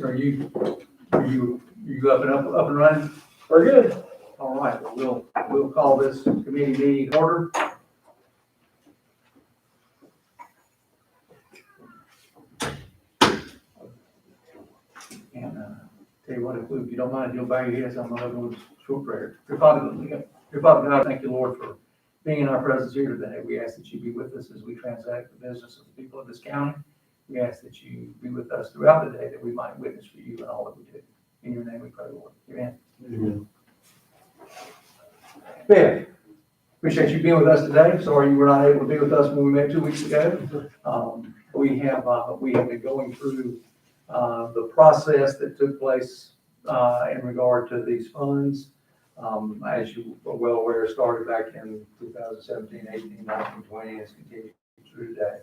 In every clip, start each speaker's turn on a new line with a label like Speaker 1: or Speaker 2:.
Speaker 1: Are you up and running?
Speaker 2: We're good.
Speaker 1: All right, well, we'll call this committee meeting order. And tell you what, if you don't mind, you'll bow your heads, I'm gonna go with a short prayer. Dear Father God, thank you, Lord, for being in our presence here today. We ask that you be with us as we transact the business of the people of this county. We ask that you be with us throughout the day, that we might witness for you in all that we do. In your name we pray, Lord. Amen.
Speaker 2: Amen.
Speaker 1: Beth, appreciate you being with us today. Sorry you were not able to be with us when we met 2 weeks ago. We have been going through the process that took place in regard to these funds. As you are well aware, started back in 2017, 18, 19, 20, and it's continued through today.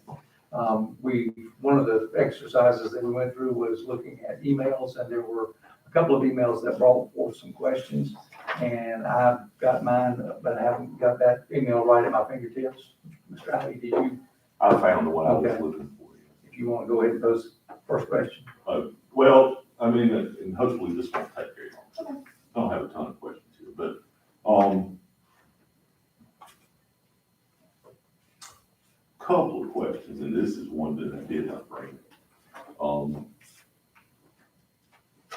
Speaker 1: One of the exercises that we went through was looking at emails, and there were a couple of emails that brought forth some questions, and I've got mine, but I haven't got that email right at my fingertips. Mr. Ali, did you?
Speaker 3: I found the one I was
Speaker 1: Okay.
Speaker 3: looking for.
Speaker 1: If you want to go ahead and pose first question.
Speaker 3: Well, I mean, and hopefully this won't take very long. I don't have a ton of questions here, but, couple of questions, and this is one that I did not bring.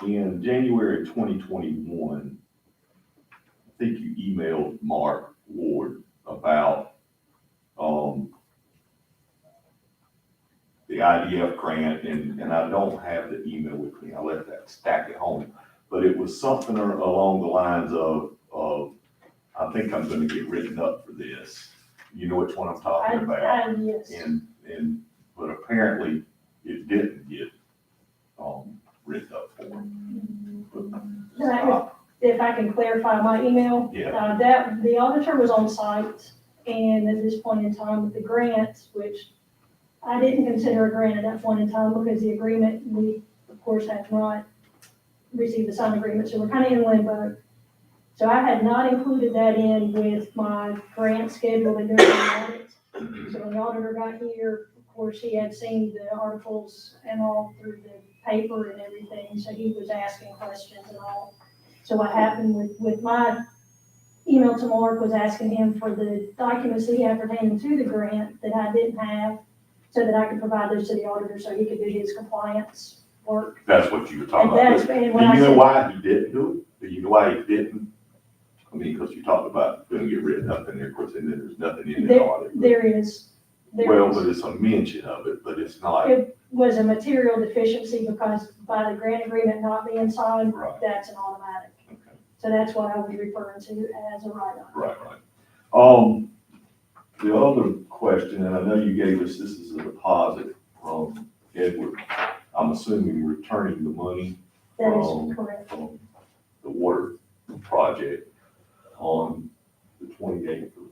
Speaker 3: In January 2021, I think you emailed Mark Ward about, the IDF grant, and I don't have the email with me. I left that stack at home, but it was something along the lines of, I think I'm gonna get written up for this. You know which one I'm talking about?
Speaker 4: Yes.
Speaker 3: But apparently it didn't get, written up for him.
Speaker 4: If I can clarify my email.
Speaker 3: Yeah.
Speaker 4: That, the auditor was on site, and at this point in time with the grant, which I didn't consider a grant at that point in time because the agreement, we of course had not received the signed agreement, so we're kind of in limbo. So I had not included that in with my grant schedule and doing the audit. So when the auditor got here, of course, he had seen the articles and all through the paper and everything, so he was asking questions and all. So what happened with my email to Mark was asking him for the documents that he had pertaining to the grant that I didn't have, so that I could provide those to the auditor so he could do his compliance work.
Speaker 3: That's what you were talking
Speaker 4: And
Speaker 3: about.
Speaker 4: that's,
Speaker 3: Do
Speaker 4: and
Speaker 3: you
Speaker 4: when I
Speaker 3: know
Speaker 4: said,
Speaker 3: why he didn't do it? Do you know why he didn't? I mean, because you talked about gonna get written up in there, of course, and then there's nothing in the audit.
Speaker 4: there is.
Speaker 3: Well, but it's a mention of it, but it's not.
Speaker 4: It was a material deficiency because by the grant agreement not being signed,
Speaker 3: Right.
Speaker 4: that's an automatic.
Speaker 3: Okay.
Speaker 4: So that's what I was referring to as a write-off.
Speaker 3: Right. The other question, and I know you gave us, this is a deposit from Edward. I'm assuming returning the money
Speaker 4: That is correct.
Speaker 3: from the water project on the 28th of,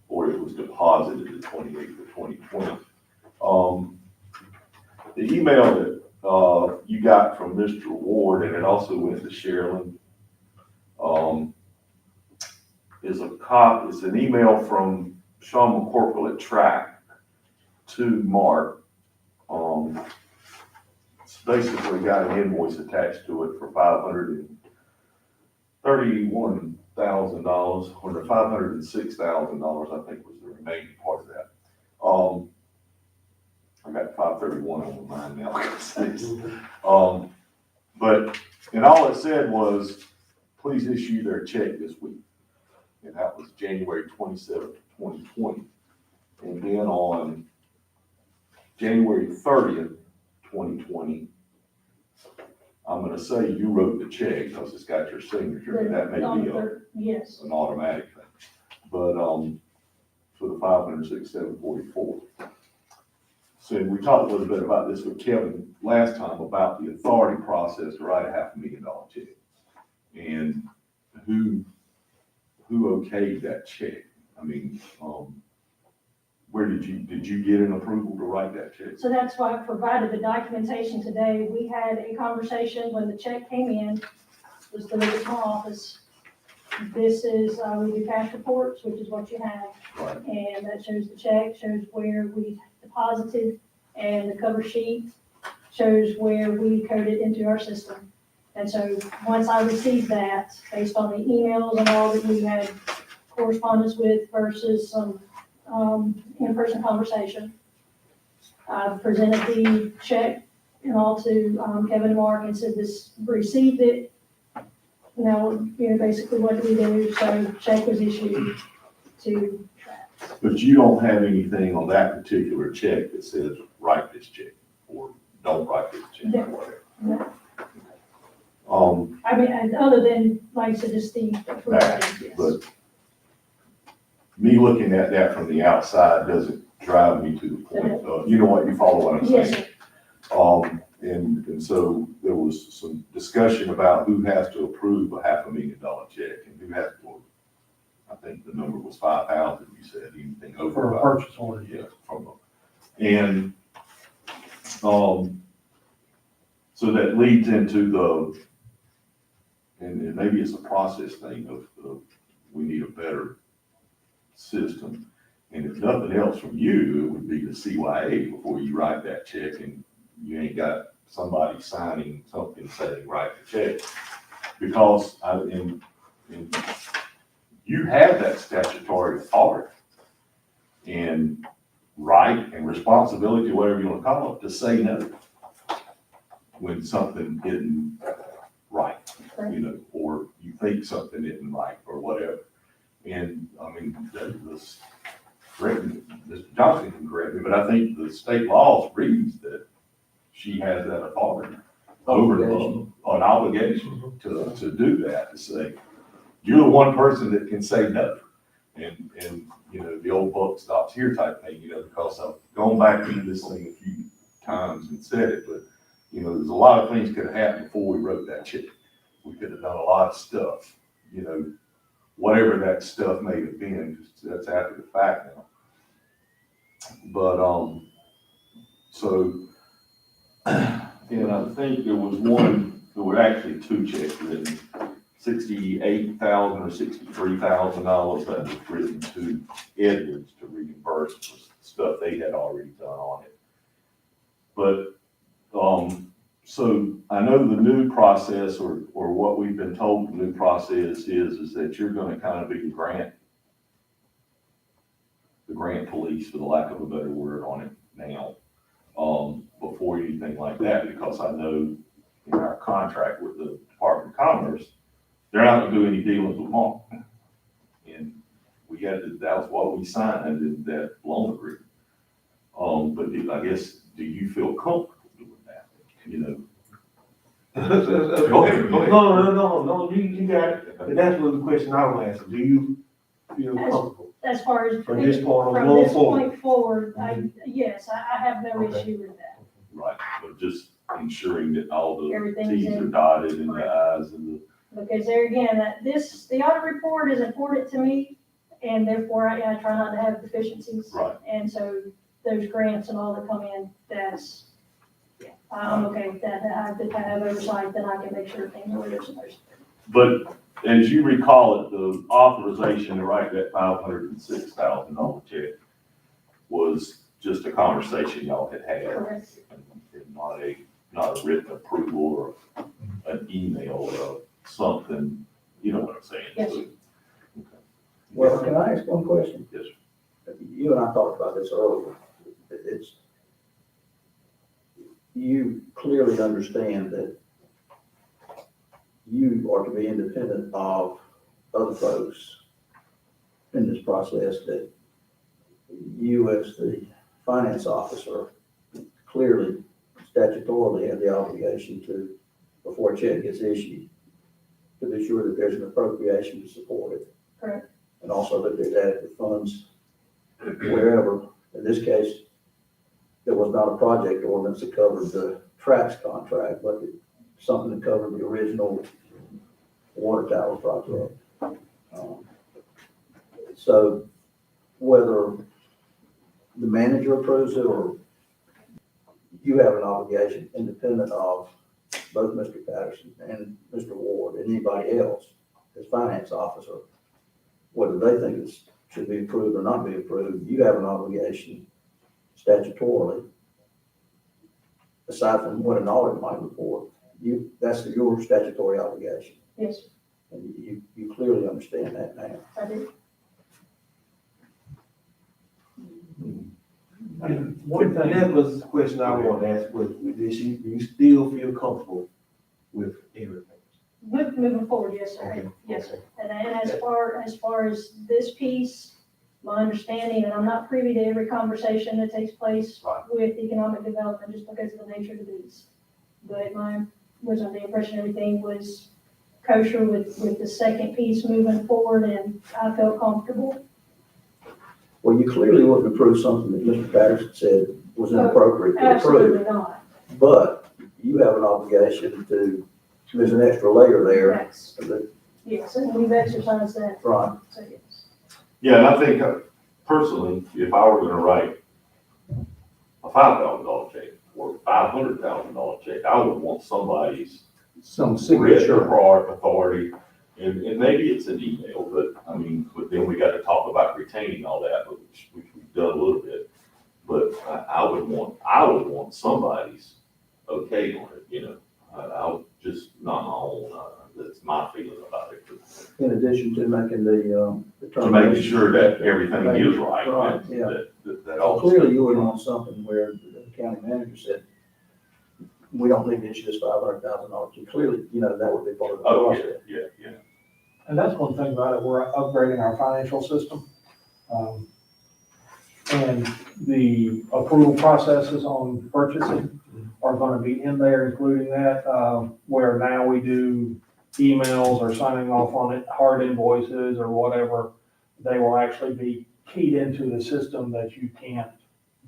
Speaker 3: or it was deposited the 28th of 2020. The email that you got from Mr. Ward, and it also went to Sherilyn, it's an email from Sean McCorkle at Track to Mark. It's basically got an invoice attached to it for $531,000, or $506,000, I think was the remaining part of that. I got 531 on mine now. But, and all it said was, please issue their check this week. And that was January 27th, 2020. And then on January 30th, 2020, I'm gonna say you wrote the check because it's got your signature, but that may be
Speaker 4: Yes.
Speaker 3: an automatic thing. But, for the 506,744. So we talked a little bit about this with Kevin last time about the authority process to write a $500,000 check. And who okayed that check? I mean, where did you get an approval to write that check?
Speaker 4: So that's why I provided the documentation today. We had a conversation when the check came in, was delivered to my office. This is, we do cash reports, which is what you have.
Speaker 3: Right.
Speaker 4: And that shows the check, shows where we deposited, and the cover sheet shows where we coded into our system. And so once I received that, based on the emails and all that we had correspondence with versus some in-person conversation, I presented the check and all to Kevin and Mark and said, this received it. Now, basically what do we do? So check was issued to Traps.
Speaker 3: But you don't have anything on that particular check that says, write this check, or don't write this check, or whatever.
Speaker 4: No.
Speaker 3: Um,
Speaker 4: I mean, and other than, like I said, just the
Speaker 3: That,
Speaker 4: approval, yes.
Speaker 3: but me looking at that from the outside doesn't drive me to the point of, you know what, you follow what I'm
Speaker 4: Yes,
Speaker 3: saying?
Speaker 4: sir.
Speaker 3: And so there was some discussion about who has to approve a $500,000 check and who has to, I think the number was 5,000, you said, anything over.
Speaker 1: For a
Speaker 3: about-
Speaker 1: purchase order.
Speaker 3: Yeah, and, so that leads into and maybe it's a process thing of we need a better system. And if nothing else from you, it would be the CYA before you write that check and you ain't got somebody signing something saying write the check. Because you have that statutory authority and right and responsibility, whatever you want to call it, to say no when something isn't right, or you think something isn't right or whatever. And I mean, Mr. Johnson can correct me, but I think the state laws reads that she has that authority over an obligation to do that, to say, you're the one person that can say no. And the old buck stops here type thing, because I've gone back into this thing a few times and said it, but, there's a lot of things could have happened before we wrote that check. We could have done a lot of stuff, whatever that stuff may have been, that's after the fact now. But, so, and I think there were actually two checks written, $68,000 or $63,000 that was written to Edwards to reimburse for stuff they had already done on it. But, so I know the new process or what we've been told the new process is that you're gonna kind of be the grant police, for the lack of a better word, on it now, before anything like that, because I know in our contract with the Department of Commerce, they're not gonna do any dealings with Mark. And that was what we signed in that loan agreement. But I guess, do you feel comfortable doing that?
Speaker 2: Go ahead. No, you got it. But that's really the question I was asking. Do you feel comfortable
Speaker 4: As far as.
Speaker 2: from this point on
Speaker 4: From
Speaker 2: going
Speaker 4: this
Speaker 2: forward?
Speaker 4: point forward, yes, I have no
Speaker 2: Okay.
Speaker 4: issue with that.
Speaker 3: Right, but just ensuring that all the
Speaker 4: Everything's
Speaker 3: Ts are
Speaker 4: in.
Speaker 3: dotted and the Is and
Speaker 4: Because there again, the audit report is important to me, and therefore I try not to have deficiencies.
Speaker 3: Right.
Speaker 4: And so those grants and all that come in, I'm okay with that. If I have oversight, then I can make sure things are where they're supposed to be.
Speaker 3: But as you recall it, the authorization to write that $506,000 check was just a conversation y'all had had.
Speaker 4: Correct.
Speaker 3: And not a written approval or an email or something, you know what I'm saying?
Speaker 4: Yes.
Speaker 3: So,
Speaker 5: Well, can I ask one question?
Speaker 3: Yes, sir.
Speaker 5: You and I talked about this earlier. You clearly understand that you are to be independent of other folks in this process, that you as the finance officer clearly statutorily have the obligation to, before a check gets issued, to be sure that there's an appropriation to support it.
Speaker 4: Correct.
Speaker 5: And also that there's adequate funds wherever. In this case, there was not a project ordinance that covered the TRAPS contract, but something that covered the original water tower project. So whether the manager approves it or you have an obligation independent of both Mr. Patterson and Mr. Ward and anybody else as finance officer, whether they think it should be approved or not be approved, you have an obligation statutorily aside from what an audit might report, that's your statutory obligation.
Speaker 4: Yes,
Speaker 5: And you clearly understand that now.
Speaker 4: I do.
Speaker 2: And one thing, that was the question I wanted to ask, was, do you still feel comfortable with everything?
Speaker 4: Moving forward, yes, sir.
Speaker 2: Okay.
Speaker 4: Yes, sir. And as far as this piece, my understanding, and I'm not privy to every conversation that takes place
Speaker 3: Right.
Speaker 4: with economic development just because of the nature of the beast. But mine was under the impression everything was kosher with the second piece moving forward, and I felt comfortable.
Speaker 5: Well, you clearly wouldn't approve something that Mr. Patterson said was inappropriate to
Speaker 4: Absolutely
Speaker 5: approve.
Speaker 4: not.
Speaker 5: But you have an obligation there's an extra layer there.
Speaker 4: Yes, yes, and we've exercised that,
Speaker 5: Right.
Speaker 4: so yes.
Speaker 3: Yeah, and I think personally, if I were gonna write a $5,000 check or $500,000 check, I would want somebody's
Speaker 1: Some
Speaker 3: written
Speaker 1: signature.
Speaker 3: authority, and maybe it's an email, but I mean, but then we got to talk about retaining all that, which we've done a little bit. But I would want somebody's okay on it, you know, I would just, not my own, that's my feeling about it.
Speaker 5: In addition to making the
Speaker 3: To
Speaker 5: determination.
Speaker 3: making sure that everything is right.
Speaker 5: Right, yeah.
Speaker 3: That
Speaker 5: Well,
Speaker 3: all.
Speaker 5: clearly you were on something where the county manager said, we don't need to issue this $500,000. You clearly, that would be part of the
Speaker 3: Oh,
Speaker 5: process.
Speaker 3: yeah.
Speaker 6: And that's one thing about it, we're upgrading our financial system. And the approval processes on purchasing are gonna be in there, including that, where now we do emails or signing off on it, hard invoices or whatever. They will actually be keyed into the system that you can't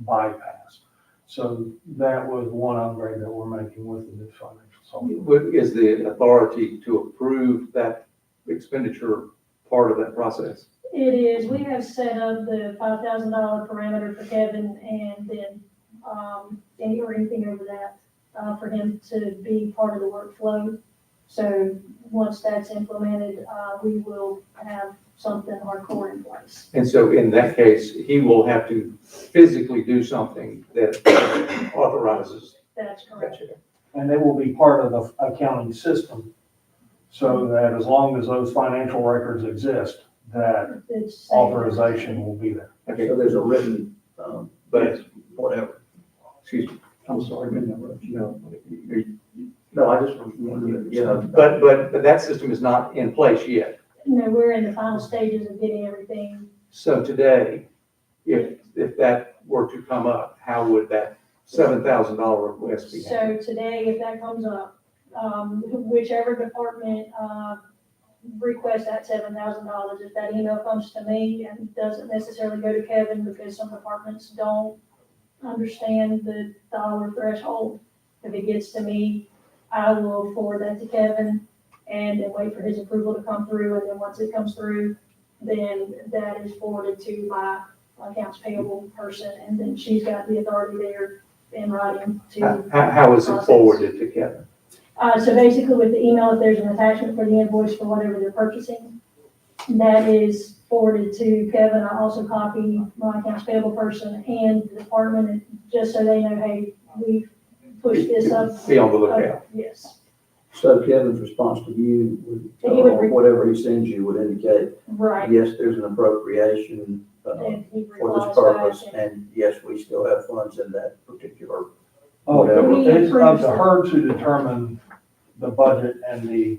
Speaker 6: bypass. So that was one upgrade that we're making with the new financial software.
Speaker 1: What is the authority to approve that expenditure part of that process?
Speaker 4: It is, we have set up the $5,000 parameter for Kevin, and then, anything over that, for him to be part of the workflow. So once that's implemented, we will have something hardcore in place.
Speaker 1: And so in that case, he will have to physically do something that authorizes
Speaker 4: That's
Speaker 1: that
Speaker 4: correct.
Speaker 1: check.
Speaker 6: And they will be part of the accounting system, so that as long as those financial records exist, that
Speaker 4: It's-
Speaker 6: authorization will be there.
Speaker 1: Okay,
Speaker 5: So there's a written,
Speaker 1: but,
Speaker 5: whatever.
Speaker 1: excuse me, I'm sorry, but
Speaker 5: No, I just wanted to,
Speaker 1: but that system is not in place yet.
Speaker 4: No, we're in the final stages of getting everything.
Speaker 1: So today, if that were to come up, how would that $7,000 request be handled?
Speaker 4: So today, if that comes up, whichever department, requests that $7,000, if that email comes to me and doesn't necessarily go to Kevin because some departments don't understand the dollar threshold, if it gets to me, I will forward that to Kevin and then wait for his approval to come through. And then once it comes through, then that is forwarded to my accounts payable person, and then she's got the authority there in writing to.
Speaker 1: How is it forwarded to Kevin?
Speaker 4: So basically with the email, if there's an attachment for the invoice for whatever they're purchasing, that is forwarded to Kevin. I also copy my accounts payable person and the department, just so they know, hey, we've pushed this up.
Speaker 1: Be on the lookout.
Speaker 4: Yes,
Speaker 5: so Kevin's response to you, would,
Speaker 4: He would
Speaker 5: whatever he sends you would indicate,
Speaker 4: right.
Speaker 5: yes, there's an appropriation,
Speaker 4: And he
Speaker 5: for this
Speaker 4: replies
Speaker 5: purpose,
Speaker 4: back.
Speaker 5: and yes, we still have funds in that particular.
Speaker 6: Oh,
Speaker 5: Whatever.
Speaker 6: it's up to her to determine the budget and the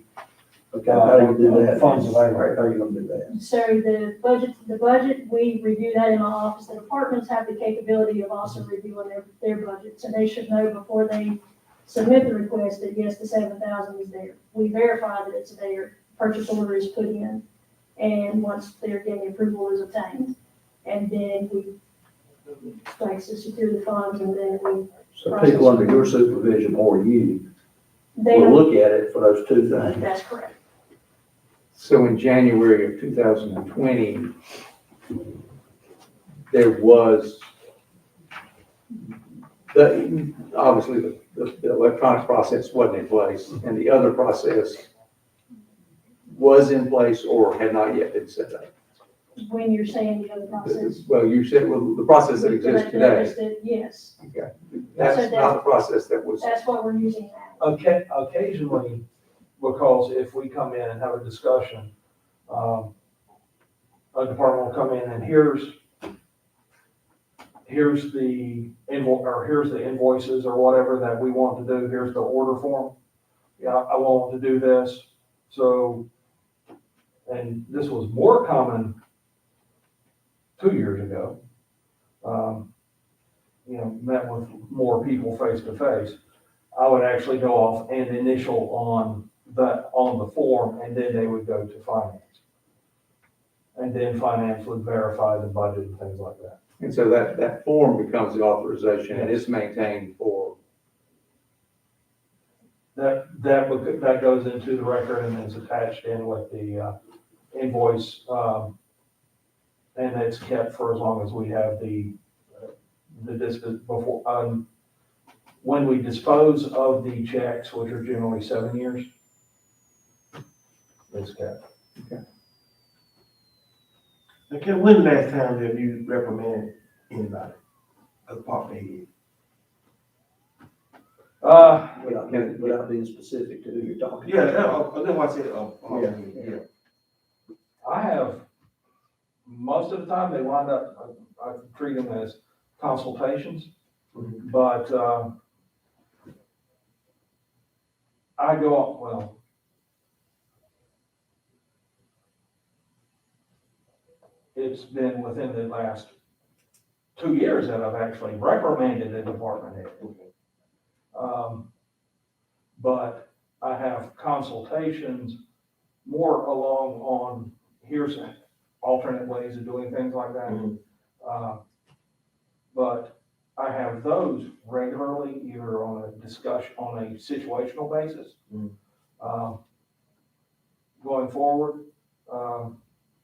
Speaker 5: Okay, how do you do that?
Speaker 6: Funds available.
Speaker 5: Right, how are you gonna do that?
Speaker 4: So the budget, we review that in my office. The departments have the capability of also reviewing their budgets, and they should know before they submit the request that yes, the 7,000 is there. We verify that it's there, purchase order is put in, and once the approval is obtained, and then we, like, to secure the funds, and then we,
Speaker 5: So people under your supervision or you
Speaker 4: they
Speaker 5: will
Speaker 4: don't,
Speaker 5: look at it for those two things.
Speaker 4: that's correct.
Speaker 1: So in January of 2020, there was, obviously, the electronic process wasn't in place, and the other process was in place or had not yet been set up.
Speaker 4: when you're saying the other process.
Speaker 1: Well, you said, well, the process that exists today,
Speaker 4: Yes,
Speaker 1: that's not the process that was,
Speaker 4: that's what we're using now.
Speaker 6: Okay, occasionally, because if we come in and have a discussion, a department will come in and here's the here's the invoices or whatever that we want to do, here's the order form. Yeah, I want to do this, so, and this was more common 2 years ago. Met with more people face to face. I would actually go off and initial on the form, and then they would go to finance. And then finance would verify the budget and things like that.
Speaker 1: and so that form becomes the authorization and it's maintained for,
Speaker 6: That goes into the record and is attached in with the invoice, and it's kept for as long as we have the distance before, when we dispose of the checks, which are generally 7 years, it's kept.
Speaker 2: Okay, when last time have you reprimanded anybody, a department head?
Speaker 5: Without being specific to who you're talking
Speaker 2: Yeah,
Speaker 5: about.
Speaker 2: that's why I said, yeah.
Speaker 6: I have, most of the time, they wind up, I treat them as consultations, but, I go, well, it's been within the last 2 years that I've actually reprimanded a department head. But I have consultations more along on, here's alternate ways of doing things like that. But I have those regularly, either on a discussion, on a situational basis. Going forward,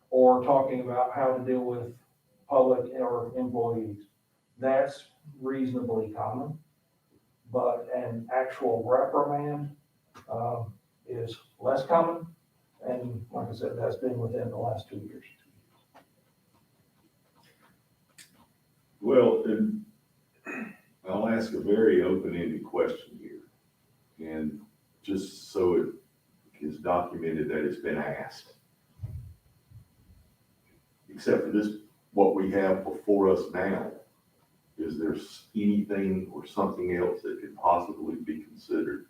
Speaker 6: or talking about how to deal with public or employees. That's reasonably common, but an actual reprimand, is less common. And like I said, that's been within the last 2 years.
Speaker 3: Well, and I'll ask a very open-ended question here. And just so it is documented that it's been asked. Except for this, what we have before us now, is there anything or something else that could possibly be considered?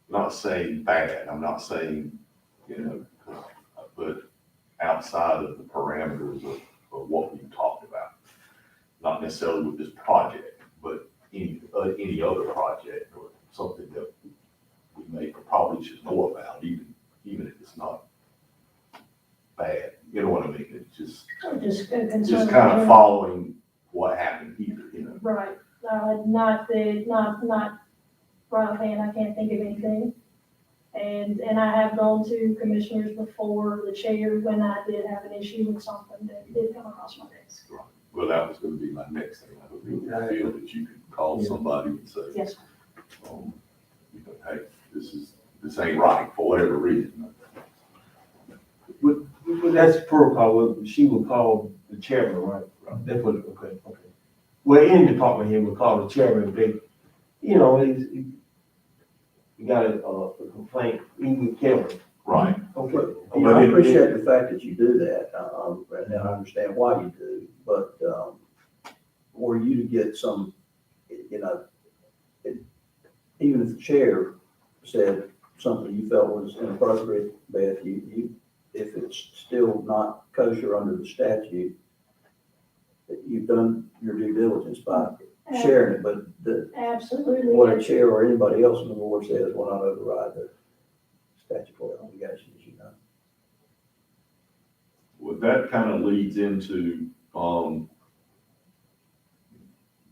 Speaker 3: I'm not saying bad, I'm not saying, but outside of the parameters of what we've talked about. Not necessarily with this project, but any other project or something that we probably should know about, even if it's not bad. You know what I mean? It's just kind of following what happened here,
Speaker 4: Right, not right offhand, I can't think of anything. And I have gone to commissioners before, the chair, when I did have an issue with something that did come across my desk.
Speaker 3: Well, that was gonna be my next thing. I hope you feel that you could call somebody and say,
Speaker 4: Yes,
Speaker 3: hey, this ain't right for whatever reason.
Speaker 2: But that's protocol, she would call the chairman, right? That's what, okay. Well, any department here would call the chairman, if they, you got a complaint, even with Kevin.
Speaker 3: Right.
Speaker 2: Okay.
Speaker 5: I appreciate the fact that you do that, and I understand why you do, but, were you to get some, even if the chair said something you felt was inappropriate, Beth, if it's still not kosher under the statute, that you've done your due diligence by sharing it, but
Speaker 4: absolutely.
Speaker 5: what a chair or anybody else on the board says will not override the statutory obligations,
Speaker 3: Well, that kind of leads into,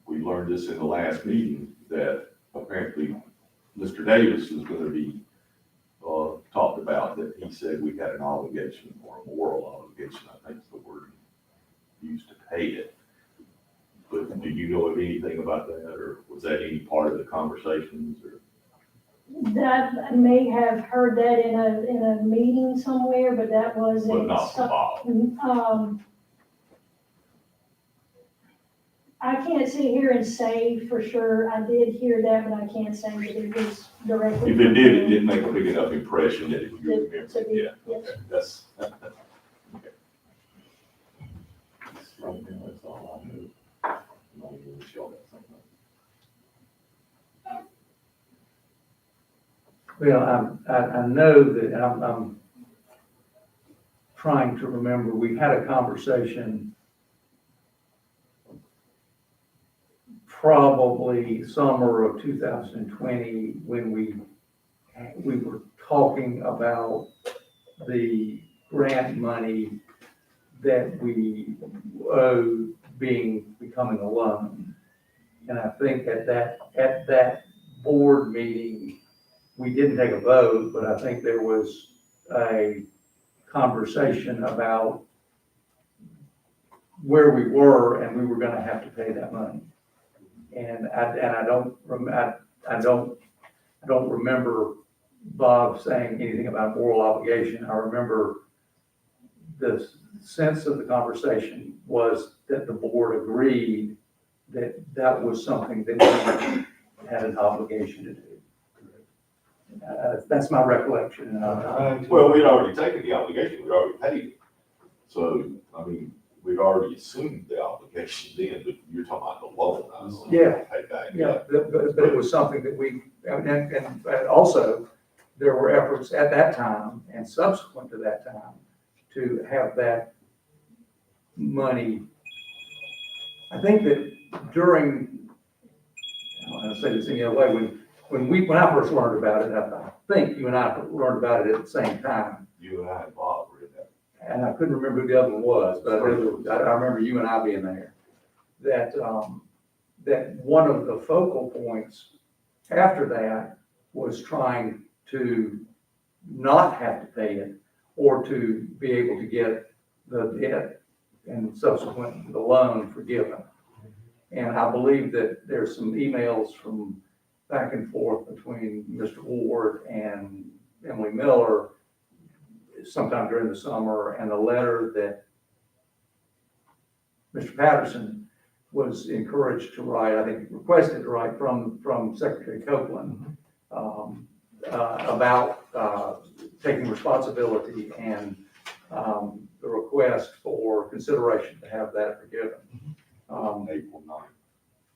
Speaker 3: we learned this in the last meeting, that apparently Mr. Davis was gonna be, talked about, that he said we had an obligation, or a moral obligation, I think is the word used, to pay it. But do you know of anything about that, or was that any part of the conversations, or?
Speaker 4: That, I may have heard that in a meeting somewhere, but that wasn't.
Speaker 3: But not from Bob.
Speaker 4: I can't sit here and say for sure I did hear that, but I can't say that it was directly.
Speaker 3: If it did, it didn't make a big enough impression that you
Speaker 4: To
Speaker 3: remember,
Speaker 4: be-
Speaker 3: yeah,
Speaker 4: yes.
Speaker 3: okay, that's. Okay. Right now, that's all I know. I'm not even sure that's something.
Speaker 1: Well, I know that, and I'm trying to remember, we had a conversation probably summer of 2020 when we were talking about the grant money that we owe becoming a loan. And I think at that board meeting, we didn't take a vote, but I think there was a conversation about where we were and we were gonna have to pay that money. And I don't remember Bob saying anything about moral obligation. I remember the sense of the conversation was that the board agreed that that was something that we had an obligation to do. That's my recollection.
Speaker 3: Well, we'd already taken the obligation, we'd already paid it. So, I mean, we'd already assumed the obligation then, but you're talking about the loan, I assume.
Speaker 1: Yeah.
Speaker 3: Pay back.
Speaker 1: Yeah, but it was something that we, and also, there were efforts at that time and subsequent to that time to have that money. I think that during, I don't want to say this any other way, when I first learned about it, I think you and I learned about it at the same time.
Speaker 3: You and I and Bob were in that.
Speaker 1: And I couldn't remember who the other one was, but I remember you and I being there. That one of the focal points after that was trying to not have to pay it or to be able to get the debt and subsequent the loan forgiven. And I believe that there's some emails from back and forth between Mr. Ward and Emily Miller sometime during the summer, and a letter that Mr. Patterson was encouraged to write, I think requested to write from Secretary Copeland, about taking responsibility and the request for consideration to have that forgiven.
Speaker 3: April 9th.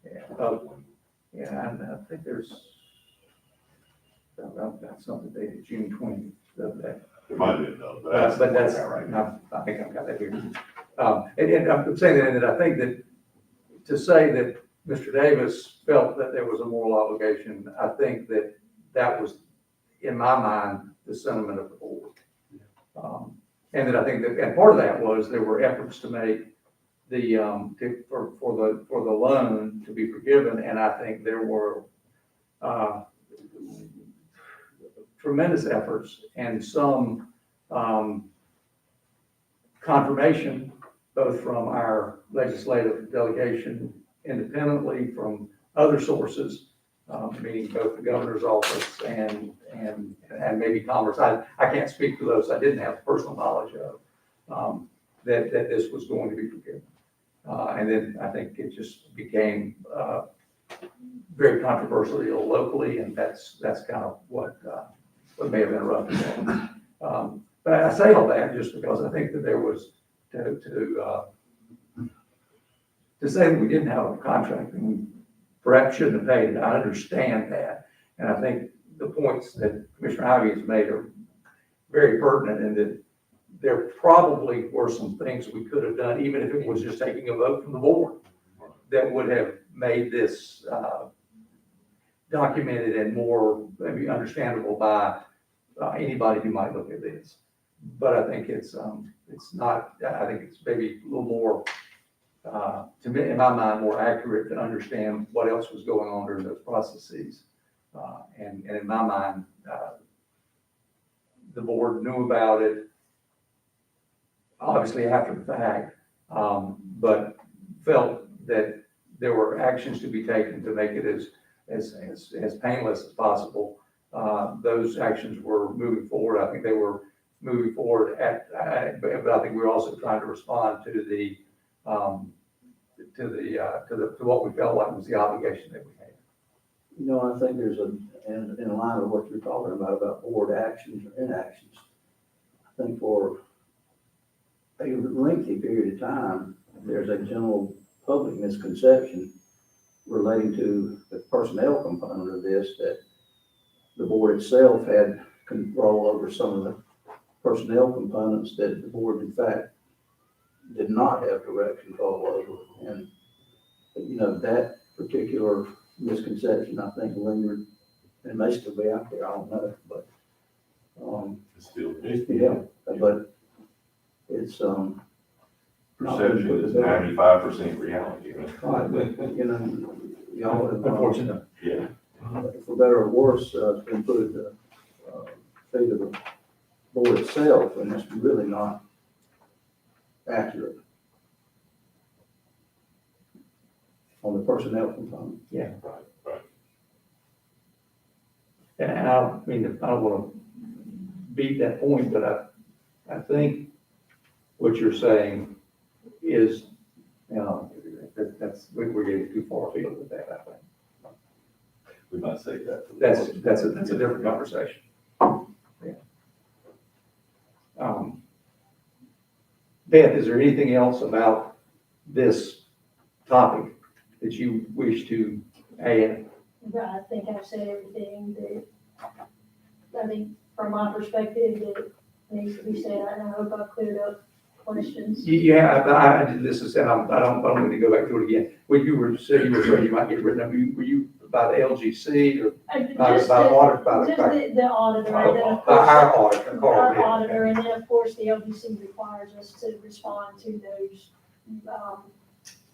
Speaker 1: Yeah, yeah, and I think I've got something dated June 20th of that.
Speaker 3: It might have been,
Speaker 1: But that's all right, I think I've got that here. And I'm saying that, I think that, to say that Mr. Davis felt that there was a moral obligation, I think that was, in my mind, the sentiment of the board. And that I think that, and part of that was, there were efforts to make for the loan to be forgiven, and I think there were tremendous efforts and some confirmation, both from our legislative delegation independently, from other sources, meaning both the governor's office and maybe Congress. I can't speak to those I didn't have personal knowledge of, that this was going to be forgiven. And then I think it just became very controversial locally, and that's kind of what may have interrupted that. But I say all that just because I think that there was to say that we didn't have a contract and we perhaps shouldn't have paid it. I understand that, and I think the points that Commissioner Ivey has made are very pertinent, in that there probably were some things we could have done, even if it was just taking a vote from the board, that would have made this documented and more maybe understandable by anybody who might look at this. But I think it's not, I think it's maybe a little more, to me, in my mind, more accurate to understand what else was going on during those processes. And in my mind, the board knew about it, obviously after the fact, but felt that there were actions to be taken to make it as painless as possible, those actions were moving forward. I think they were moving forward but I think we were also trying to respond to what we felt like was the obligation that we had.
Speaker 5: You know, I think there's in line with what you're talking about board actions or inactions. I think for a lengthy period of time, there's a general public misconception relating to the personnel component of this, that the board itself had control over some of the personnel components that the board in fact did not have direct control over. And, you know, that particular misconception, I think, lingered and may still be out there, I don't know, but,
Speaker 3: It's still,
Speaker 5: yeah, but it's,
Speaker 3: perception is 95% reality, right?
Speaker 5: right, but, you know, y'all have,
Speaker 1: Unfortunately.
Speaker 3: Yeah.
Speaker 5: for better or worse, it's been put at the feet of the board itself, and it's really not accurate on the personnel component.
Speaker 1: Yeah.
Speaker 3: Right.
Speaker 1: And I mean, I don't want to beat that point, but I think what you're saying is, you know, we're getting too far afield with that, I think.
Speaker 3: We might say that.
Speaker 1: That's a different conversation. Yeah. Beth, is there anything else about this topic that you wish to add?
Speaker 4: I think I've said everything that, I think from my perspective, that needs to be said, and I hope I've cleared up questions.
Speaker 1: Yeah, this is, and I don't need to go back through it again. When you were saying you were afraid you might get written up, were you by the LGC or by
Speaker 4: Just
Speaker 1: the audit,
Speaker 4: just the auditor, and then of
Speaker 1: by
Speaker 4: course,
Speaker 1: our auditor, Carl?
Speaker 4: our
Speaker 1: yeah.
Speaker 4: auditor, and then of course, the LBC requires us to respond to those,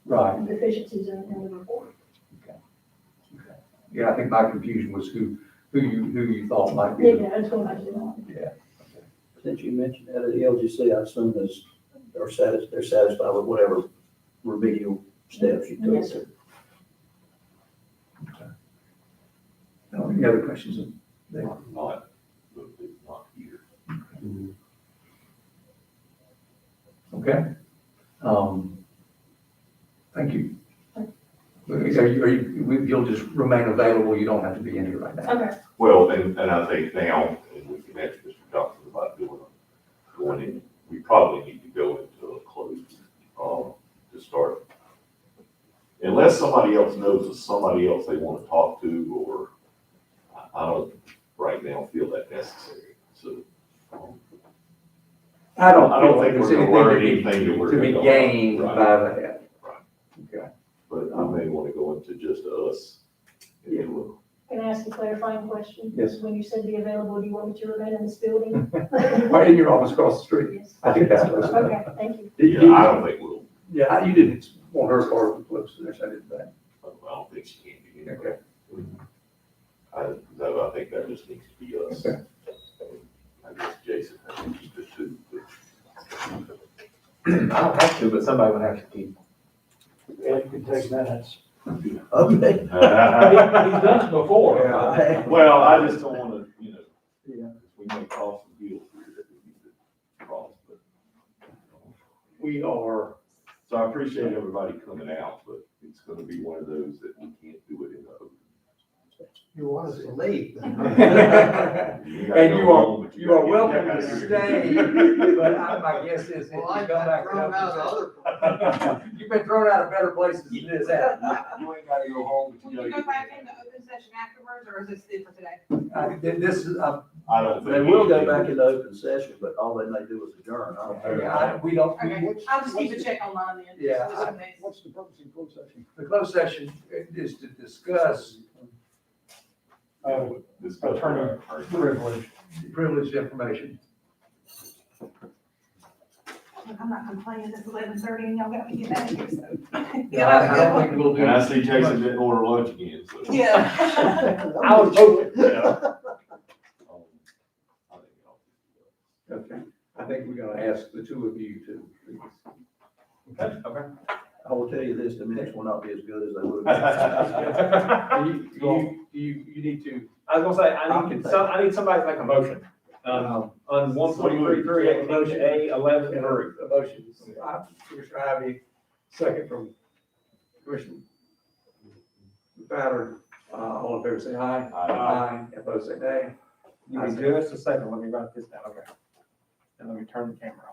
Speaker 1: Right.
Speaker 4: deficiencies in the report.
Speaker 1: Yeah, I think my confusion was who you thought might be.
Speaker 4: Yeah, it's going back to the auditor.
Speaker 1: Yeah.
Speaker 5: Since you mentioned that, the LGC, I assume they're satisfied with whatever remedial steps you took.
Speaker 4: Yes, sir.
Speaker 1: Any other questions?
Speaker 3: Not here.
Speaker 1: Okay. Thank you. You'll just remain available, you don't have to be in here right now.
Speaker 4: Okay,
Speaker 3: Well, and I think now, and we can ask Mr. Johnson about going in, we probably need to go into a closed, to start. Unless somebody else knows of somebody else they want to talk to, or I don't right now feel that necessary, so.
Speaker 1: I don't
Speaker 3: think
Speaker 1: there's
Speaker 3: we're gonna learn
Speaker 1: anything
Speaker 3: anything that we're
Speaker 1: to be
Speaker 3: gonna-
Speaker 1: gained
Speaker 3: Right.
Speaker 1: by that.
Speaker 3: Right.
Speaker 1: Okay.
Speaker 3: But I may want to go into just us. And then we'll-
Speaker 4: can I ask a clarifying question?
Speaker 1: Yes.
Speaker 4: When you said be available, do you want me to remain in this building?
Speaker 1: Right in your office across the street.
Speaker 4: Yes.
Speaker 1: I think that's what.
Speaker 4: Okay, thank you.
Speaker 3: Yeah, I don't think we'll,
Speaker 1: Yeah, you didn't want her part of the close to this, I didn't think.
Speaker 3: I don't think she can be.
Speaker 1: Okay.
Speaker 3: I think that just needs to be us.
Speaker 1: Okay.
Speaker 3: I guess Jason has to keep it too.
Speaker 7: I don't have to, but somebody would have to keep. Ed can take minutes.
Speaker 5: Okay.
Speaker 7: He's done it before.
Speaker 5: Yeah.
Speaker 3: Well, I just don't want to,
Speaker 5: Yeah.
Speaker 3: we may cross some deals here that we need to cross, but.
Speaker 1: We are,
Speaker 3: So I appreciate everybody coming out, but it's gonna be one of those that we can't do it in the open.
Speaker 7: You want us to leave.
Speaker 3: You gotta
Speaker 1: and
Speaker 3: go home, but
Speaker 1: you are
Speaker 3: gotta
Speaker 1: welcome
Speaker 3: get
Speaker 1: to
Speaker 3: back
Speaker 1: stay,
Speaker 3: here.
Speaker 1: but my guess is if you come back. You've been thrown out of better places than this, haven't you?
Speaker 3: You ain't gotta go home, but
Speaker 8: Will
Speaker 3: you
Speaker 8: you
Speaker 3: gotta
Speaker 8: go
Speaker 3: get
Speaker 8: back
Speaker 3: back.
Speaker 8: into open session afterwards, or is this it for today?
Speaker 1: This is,
Speaker 3: I don't think.
Speaker 5: They will go
Speaker 3: anything-
Speaker 5: back into open session, but all they may do is adjourn. I don't think.
Speaker 1: we don't,
Speaker 8: Okay, I'll just keep a check online then.
Speaker 1: Yeah,
Speaker 8: just in case.
Speaker 7: What's the purpose of closed session?
Speaker 1: the closed session is to discuss
Speaker 3: Discuss
Speaker 6: Attorney
Speaker 3: our-
Speaker 6: privilege.
Speaker 1: privileged information.
Speaker 8: Look, I'm not complaining, it's 11:30 and y'all got me get out of here, so.
Speaker 1: I don't think we'll do.
Speaker 3: And I see Jason didn't order lunch again, so.
Speaker 8: Yeah.
Speaker 7: I was hoping.
Speaker 3: Yeah. I think I'll-
Speaker 1: Okay, I think we're gonna ask the two of you to, please.
Speaker 6: Okay.
Speaker 5: I will tell you this, the minutes will not be as good as they would have been.
Speaker 1: You need to,
Speaker 7: I was gonna say, I need somebody to make a motion, on 143.3, A11 through.
Speaker 1: A motion, Commissioner Ivy, second from Commissioner Ballard. All in favor, say aye. Aye. Opposed, say nay.
Speaker 7: Give me just a second, let me write this down, okay? And let me turn the camera